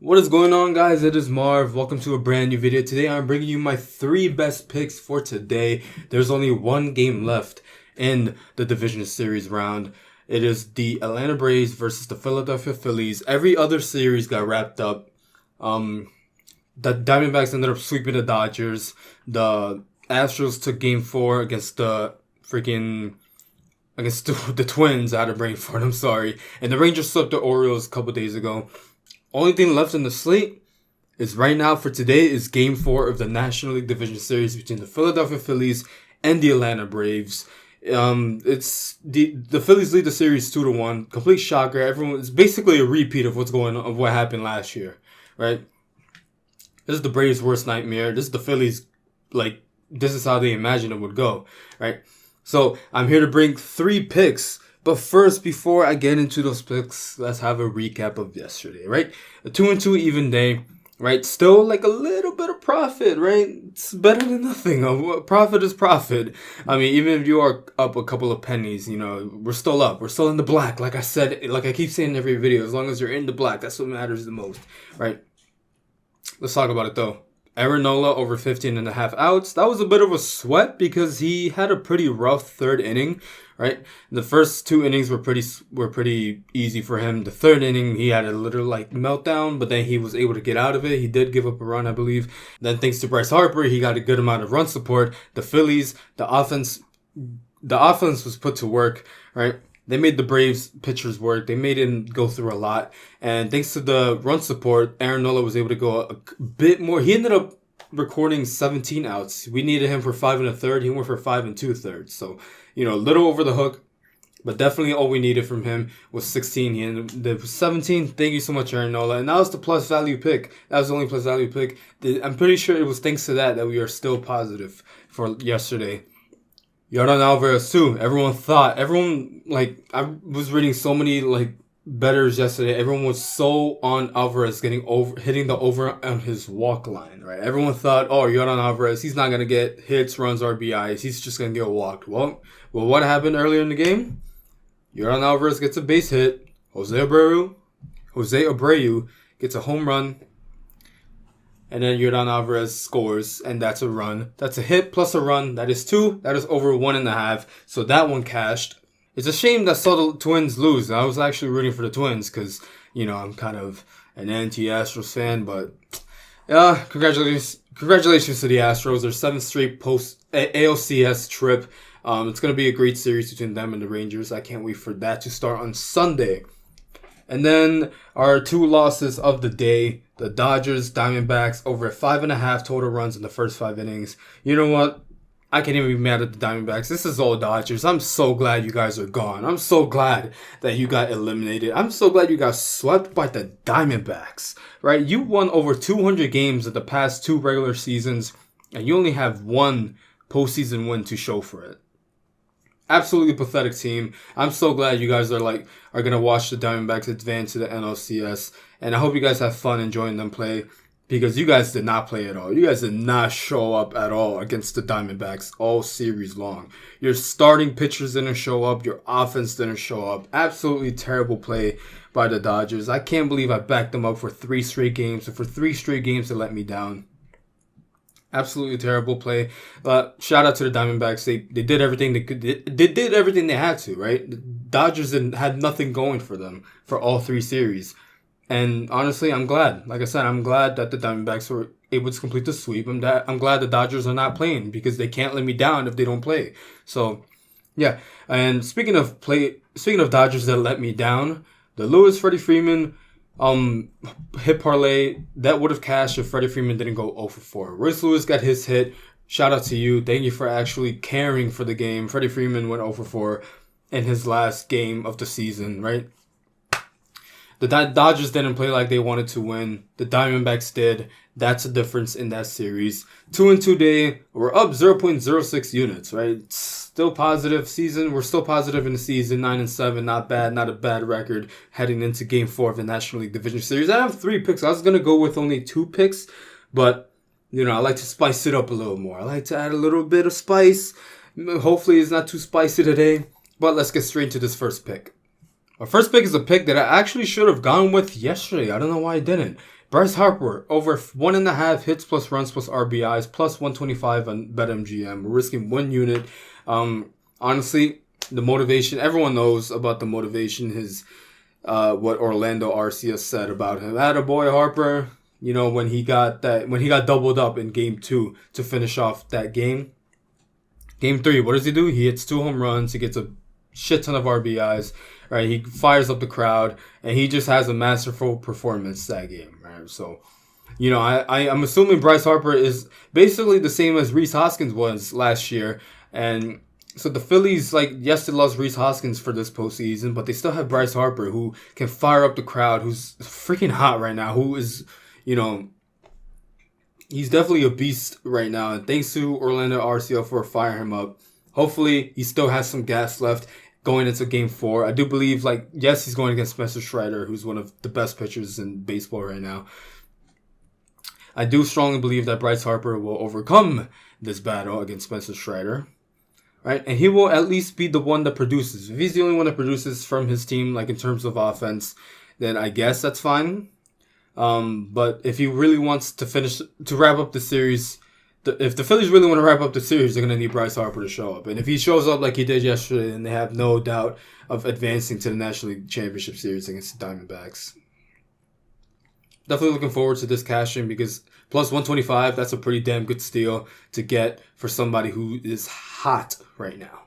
What is going on, guys? It is Marv. Welcome to a brand new video. Today I'm bringing you my 3 best picks for today. There's only one game left in the division series round. It is the Atlanta Braves versus the Philadelphia Phillies. Every other series got wrapped up. The Diamondbacks ended up sweeping the Dodgers. The Astros took game 4 against the Twins. I had a brain fart, I'm sorry. And the Rangers swept the Orioles a couple days ago. Only thing left in the slate is right now for today is Game 4 of the National League Division Series between the Philadelphia Phillies and the Atlanta Braves. It's the Phillies lead the series 2-1. Complete shocker. It's basically a repeat of what happened last year, right? This is the Braves' worst nightmare. This is the Phillies, this is how they imagined it would go, right? So I'm here to bring 3 picks. But first, before I get into those picks, let's have a recap of yesterday, right? A 2-2 even day, right? Still a little bit of profit, right? It's better than nothing. Profit is profit. I mean, even if you are up a couple of pennies, we're still up. We're still in the black. Like I said, like I keep saying in every video, as long as you're in the black, that's what matters the most, right? Let's talk about it though. Aaron Nola over 15.5 outs. That was a bit of a sweat because he had a pretty rough third inning, right? The first 2 innings were pretty easy for him. The third inning, he had a little meltdown, but then he was able to get out of it. He did give up a run, I believe. Then thanks to Bryce Harper, he got a good amount of run support. The Phillies, the offense was put to work, right? They made the Braves pitchers work. They made him go through a lot. And thanks to the run support, Aaron Nola was able to go a bit more. He ended up recording 17 outs. We needed him for 5 1/3. He went for 5 2/3. So, a little over the hook. But definitely all we needed from him was 16. He ended up with 17. Thank you so much, Aaron Nola. And that was the plus value pick. That was the only plus value pick. I'm pretty sure it was thanks to that we are still positive for yesterday. Yordan Alvarez too. I was reading so many bettors yesterday. Everyone was so on Alvarez hitting the over on his walk line, right? Everyone thought, Yordan Alvarez, he's not gonna get hits, runs, RBIs. He's just gonna get walked. Well, what happened earlier in the game? Yordan Alvarez gets a base hit. Jose Abreu gets a home run. And then Yordan Alvarez scores, and that's a run. That's a hit plus a run. That is 2. That is over 1.5. So that one cashed. It's a shame that I saw the Twins lose. I was actually rooting for the Twins because, I'm kind of an anti-Astros fan. But congratulations to the Astros. Their 7th straight post ALCS trip. It's going to be a great series between them and the Rangers. I can't wait for that to start on Sunday. And then our 2 losses of the day, the Dodgers, Diamondbacks, over 5.5 total runs in the first 5 innings. You know what? I can't even be mad at the Diamondbacks. This is all Dodgers. I'm so glad you guys are gone. I'm so glad that you got eliminated. I'm so glad you got swept by the Diamondbacks, right? You won over 200 games of the past 2 regular seasons, and you only have 1 postseason win to show for it. Absolutely pathetic team. I'm so glad you guys are going to watch the Diamondbacks advance to the NLCS. And I hope you guys have fun enjoying them play because you guys did not play at all. You guys did not show up at all against the Diamondbacks all series long. Your starting pitchers didn't show up. Your offense didn't show up. Absolutely terrible play by the Dodgers. I can't believe I backed them up for 3 straight games. And for 3 straight games, they let me down. Absolutely terrible play. Shout out to the Diamondbacks. They did everything they could. They did everything they had to, right? The Dodgers had nothing going for them for all 3 series. And honestly, I'm glad. Like I said, I'm glad that the Diamondbacks were able to complete the sweep. I'm glad the Dodgers are not playing because they can't let me down if they don't play. So, yeah. And speaking of Dodgers that let me down, the Freddie Freeman hit parlay that would have cashed if Freddie Freeman didn't go 0 for 4. Royce Lewis got his hit. Shout out to you. Thank you for actually caring for the game. Freddie Freeman went 0 for 4 in his last game of the season, right? The Dodgers didn't play like they wanted to win. The Diamondbacks did. That's the difference in that series. 2-2 day. We're up 0.06 units, right? Still positive season. We're still positive in the season. 9-7. Not bad. Not a bad record heading into Game 4 of the National League Division Series. I have 3 picks. I was going to go with only 2 picks. But, I like to spice it up a little more. I like to add a little bit of spice. Hopefully it's not too spicy today. But let's get straight into this first pick. My first pick is a pick that I actually should have gone with yesterday. I don't know why I didn't. Bryce Harper, over 1.5 hits plus runs plus RBIs, plus 125 on BetMGM. We're risking 1 unit. Honestly, the motivation, everyone knows about the motivation, what Orlando Arcia said about him. Attaboy Harper, when he got doubled up in game 2 to finish off that game. Game 3, what does he do? He hits 2 home runs, he gets a shit ton of RBIs, right? He fires up the crowd, and he just has a masterful performance that game, right? So, I'm assuming Bryce Harper is basically the same as Rhys Hoskins was last year, and so the Phillies, they lost Rhys Hoskins for this postseason, but they still have Bryce Harper, who can fire up the crowd, who's freaking hot right now, who is, he's definitely a beast right now, and thanks to Orlando Arcia for firing him up. Hopefully, he still has some gas left going into Game 4. I do believe, yes, he's going against Spencer Strider, who's one of the best pitchers in baseball right now. I do strongly believe that Bryce Harper will overcome this battle against Spencer Strider, right? And he will at least be the one that produces. If he's the only one that produces from his team, in terms of offense, then I guess that's fine. But if he really wants to wrap up the series, if the Phillies really want to wrap up the series, they're going to need Bryce Harper to show up. And if he shows up like he did yesterday, then they have no doubt of advancing to the National League Championship Series against the Diamondbacks. Definitely looking forward to this cashing because plus 125, that's a pretty damn good steal to get for somebody who is hot right now.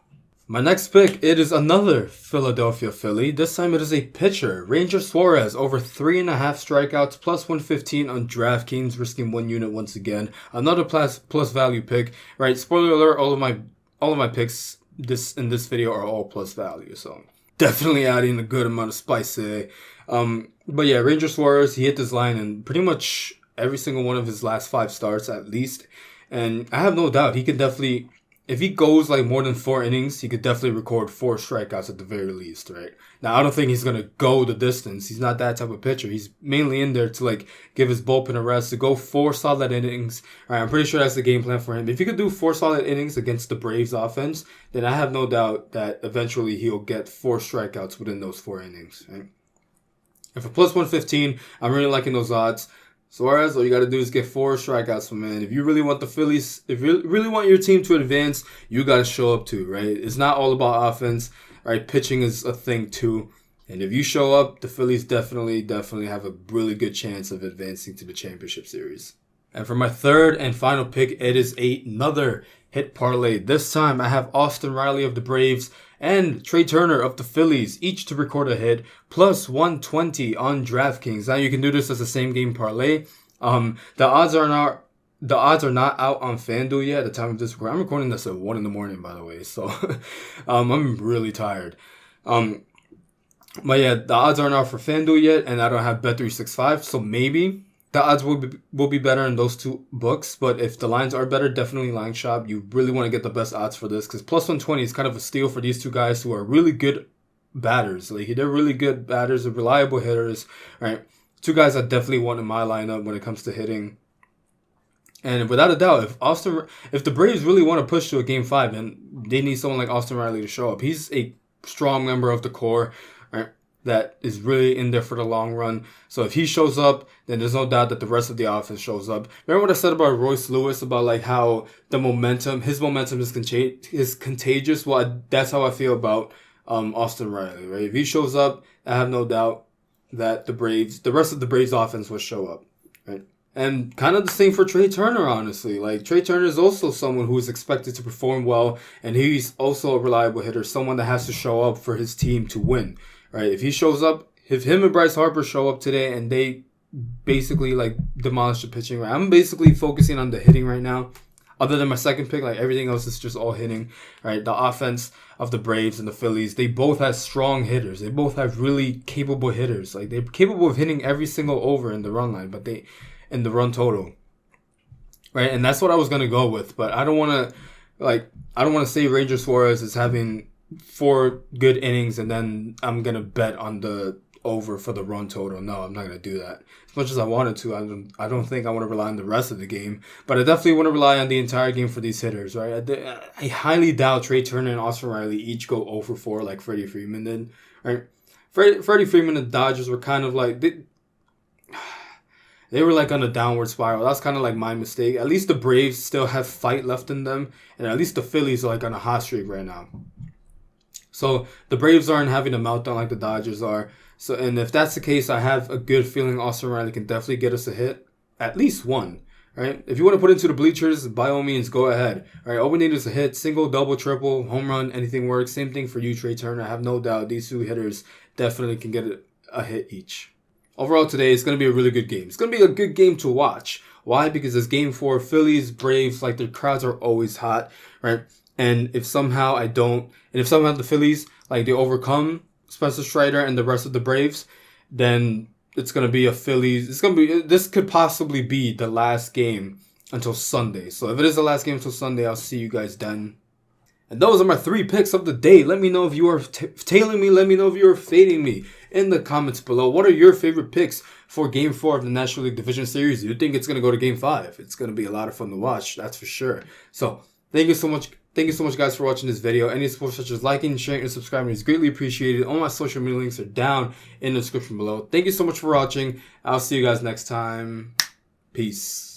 My next pick, it is another Philadelphia Philly. This time it is a pitcher. Ranger Suarez, over 3.5 strikeouts, plus 115 on DraftKings, risking 1 unit once again. Another plus value pick, right? Spoiler alert, all of my picks in this video are all plus value, so definitely adding a good amount of spice today. But yeah, Ranger Suarez, he hit this line in pretty much every single one of his last 5 starts at least. And I have no doubt he could definitely, if he goes more than 4 innings, he could definitely record 4 strikeouts at the very least, right? Now, I don't think he's going to go the distance. He's not that type of pitcher. He's mainly in there to give his bullpen a rest, to go 4 solid innings. All right, I'm pretty sure that's the game plan for him. If he could do 4 solid innings against the Braves offense, then I have no doubt that eventually he'll get 4 strikeouts within those 4 innings, right? And for plus 115, I'm really liking those odds. Suarez, all you got to do is get 4 strikeouts from him. If you really want the Phillies, if you really want your team to advance, you got to show up too, right? It's not all about offense, right? Pitching is a thing too. And if you show up, the Phillies definitely have a really good chance of advancing to the championship series. And for my third and final pick, it is another hit parlay. This time I have Austin Riley of the Braves and Trey Turner of the Phillies, each to record a hit, plus 120 on DraftKings. Now you can do this as a same game parlay. The odds are not out on FanDuel yet at the time of this record. I'm recording this at 1 a.m, by the way, so I'm really tired. But yeah, the odds aren't out for FanDuel yet, and I don't have Bet365, so maybe the odds will be better in those 2 books. But if the lines are better, definitely line shop. You really want to get the best odds for this because plus 120 is kind of a steal for these 2 guys who are really good batters. They're really good batters, reliable hitters, right? 2 guys I definitely want in my lineup when it comes to hitting. And without a doubt, if the Braves really want to push to a Game 5, then they need someone like Austin Riley to show up. He's a strong member of the core, right, that is really in there for the long run. So if he shows up, then there's no doubt that the rest of the offense shows up. Remember what I said about Royce Lewis, about how his momentum is contagious? Well, that's how I feel about Austin Riley, right? If he shows up, I have no doubt that the rest of the Braves offense will show up, right? And kind of the same for Trey Turner, honestly. Trey Turner is also someone who is expected to perform well, and he's also a reliable hitter, someone that has to show up for his team to win, right? If he shows up, if him and Bryce Harper show up today and they basically demolish the pitching, right? I'm basically focusing on the hitting right now. Other than my second pick, everything else is just all hitting, right? The offense of the Braves and the Phillies, they both have strong hitters. They both have really capable hitters. They're capable of hitting every single over in the run line, in the run total, right? And that's what I was gonna go with, but I don't want to say Ranger Suarez is having 4 good innings and then I'm gonna bet on the over for the run total. No, I'm not gonna do that. As much as I wanted to, I don't think I want to rely on the rest of the game, but I definitely want to rely on the entire game for these hitters, right? I highly doubt Trey Turner and Austin Riley each go 0 for 4 like Freddie Freeman did, right? Freddie Freeman and the Dodgers were kind of They were like on a downward spiral. That's kind of like my mistake. At least the Braves still have fight left in them, and at least the Phillies are like on a hot streak right now. So the Braves aren't having a meltdown like the Dodgers are. So, and if that's the case, I have a good feeling Austin Riley can definitely get us a hit, at least one. Right? If you want to put into the bleachers, by all means, go ahead. All right, all we need is a hit, single, double, triple, home run, anything works. Same thing for you, Trey Turner. I have no doubt these two hitters definitely can get a hit each. Overall today, it's going to be a really good game. It's going to be a good game to watch. Why? Because it's Game 4, Phillies, Braves, like their crowds are always hot, right? And if somehow the Phillies, like they overcome Spencer Strider and the rest of the Braves, then it's going to be a Phillies. This could possibly be the last game until Sunday. So if it is the last game until Sunday, I'll see you guys then. And those are my 3 picks of the day. Let me know if you are tailing me. Let me know if you are fading me in the comments below. What are your favorite picks for Game 4 of the National League Division Series? Do you think it's going to go to Game 5? It's going to be a lot of fun to watch. That's for sure. So thank you so much. Thank you so much, guys, for watching this video. Any support such as liking, sharing, and subscribing is greatly appreciated. All my social media links are down in the description below. Thank you so much for watching. I'll see you guys next time. Peace.